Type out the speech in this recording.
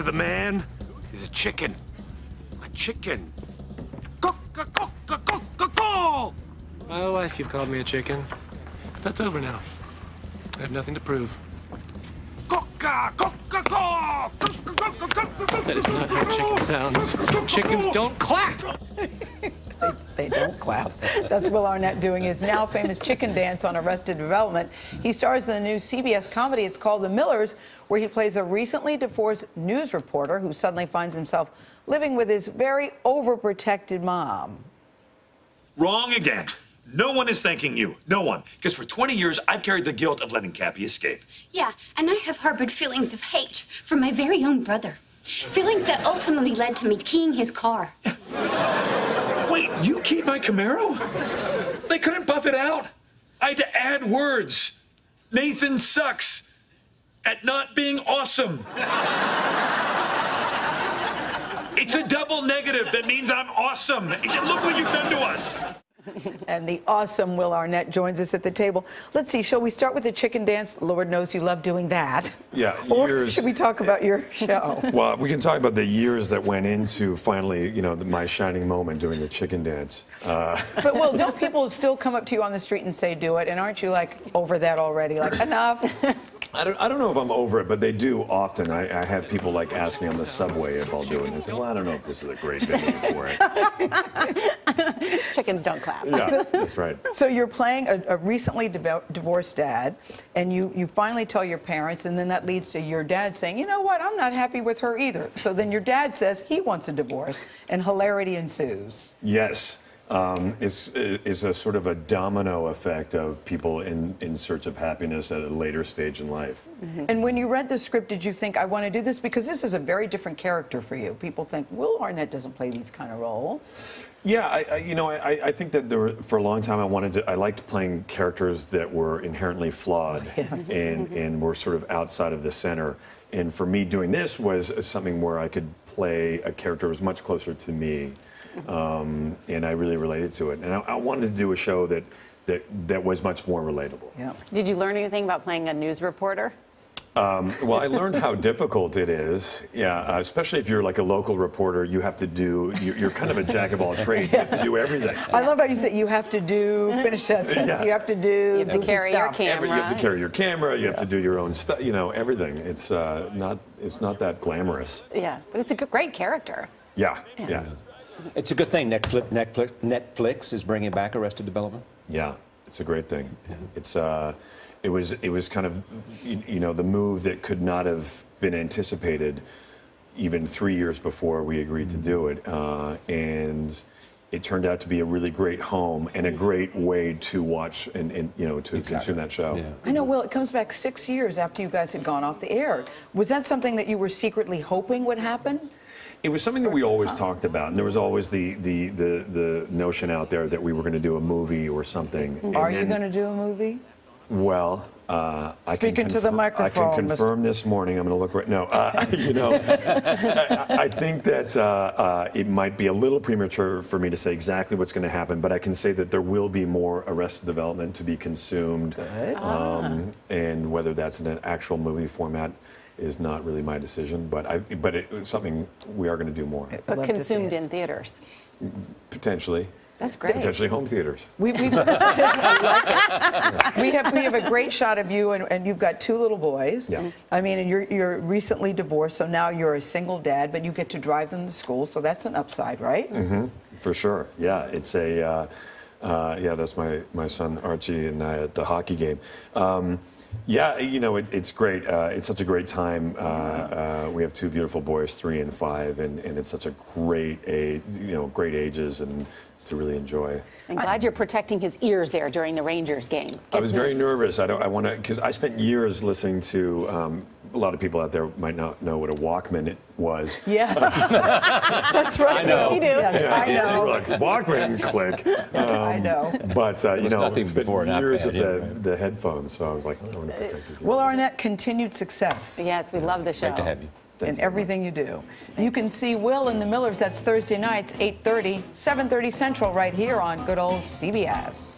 the man is a chicken. A chicken. Caw-caw-caw-caw-caw-caw! My whole life you've called me a chicken. But that's over now. I have nothing to prove. Caw-caw-caw-caw-caw! That is not how chicken sounds. Chickens don't clap! They don't clap. That's Will Arnett doing his now famous chicken dance on Arrested Development. He stars in the new CBS comedy. It's called The Millers, where he plays a recently divorced news reporter who suddenly finds himself living with his very overprotected mom. Wrong again. No one is thanking you. No one. Because for 20 years, I've carried the guilt of letting Cappy escape. Yeah, and I have harbored feelings of hate for my very own brother. Feelings that ultimately led to me keying his car. Wait, you keyed my Camaro? They couldn't buff it out. I had to add words. Nathan sucks at not being awesome. It's a double negative that means I'm awesome. Look what you've done to us. And the awesome Will Arnett joins us at the table. Let's see, shall we start with the chicken dance? Lord knows you love doing that. Yeah, or years. should we talk about your show? Well, we can talk about the years that went into finally, my shining moment doing the chicken dance. But, Will, don't people still come up to you on the street and say, do it? And aren't you, like, over that already? Like, enough? I don't know if I'm over it, but they do often. I have people, like, ask me on the subway if I'll do it. And I say, well, I don't know if this is a great venue for it. Chickens don't clap. Yeah, that's right. So you're playing a recently divorced dad, and you finally tell your parents, and then that leads to your dad saying, you know what, I'm not happy with her either. So then your dad says he wants a divorce, and hilarity ensues. Yes. It's a sort of a domino effect of people in search of happiness at a later stage in life. Mm-hmm. And when you read the script, did you think, I want to do this? Because this is a very different character for you. People think, Will Arnett doesn't play these kind of roles. Yeah, I think that for a long time I liked playing characters that were inherently flawed. Yes. and were sort of outside of the center. And for me, doing this was something where I could play a character that was much closer to me. And I really related to it. And I wanted to do a show that was much more relatable. Yeah. Did you learn anything about playing a news reporter? Well, I learned how difficult it is. Yeah, especially if you're like a local reporter, you have to do, you're kind of a jack of all trades. You have to do everything. I love how you say you have to do, finish that sentence. Yeah. You have to do, you have to carry your camera. You have to carry your camera, you have to do your own stuff, everything. It's not that glamorous. Yeah, but it's a great character. Yeah. It's a good thing Netflix is bringing back Arrested Development. Yeah, it's a great thing. Yeah. It was kind of, the move that could not have been anticipated even 3 years before we agreed to do it. And it turned out to be a really great home and a great way to watch and to consume that show. Yeah. I know, Will, it comes back 6 years after you guys had gone off the air. Was that something that you were secretly hoping would happen? It was something that we always talked about, and there was always the notion out there that we were going to do a movie or something. Are you going to do a movie? Well, I can to the microphone. I can confirm this morning. I'm going to look right now. I think that it might be a little premature for me to say exactly what's going to happen, but I can say that there will be more Arrested Development to be consumed, and whether that's in an actual movie format is not really my decision, but it's something we are going to do more. But consumed in theaters. Potentially. That's great. Potentially home theaters. We have a great shot of you, and you've got 2 little boys. Yeah. I mean, and you're recently divorced, so now you're a single dad, but you get to drive them to school, so that's an upside, right? Mm-hmm. For sure. Yeah, it's that's my son Archie and I at the hockey game. Yeah, it's great. It's such a great time. We have 2 beautiful boys, 3 and 5, and it's such a great age, great ages, and to really enjoy. I'm glad you're protecting his ears there during the Rangers game. I was very nervous. Because I spent years listening to. A lot of people out there might not know what a Walkman was. Yeah, that's right. I know. We do. Yes, I know. Like, Walkman, click. I know. But nothing before and years after with the headphones, so I was like, I want to protect his ears. Will Arnett, continued success. Yes, we love the show. Great to have you. And everything you do. You can see Will in The Millers. That's Thursday nights, 8:30, 7:30 Central, right here on good old CBS.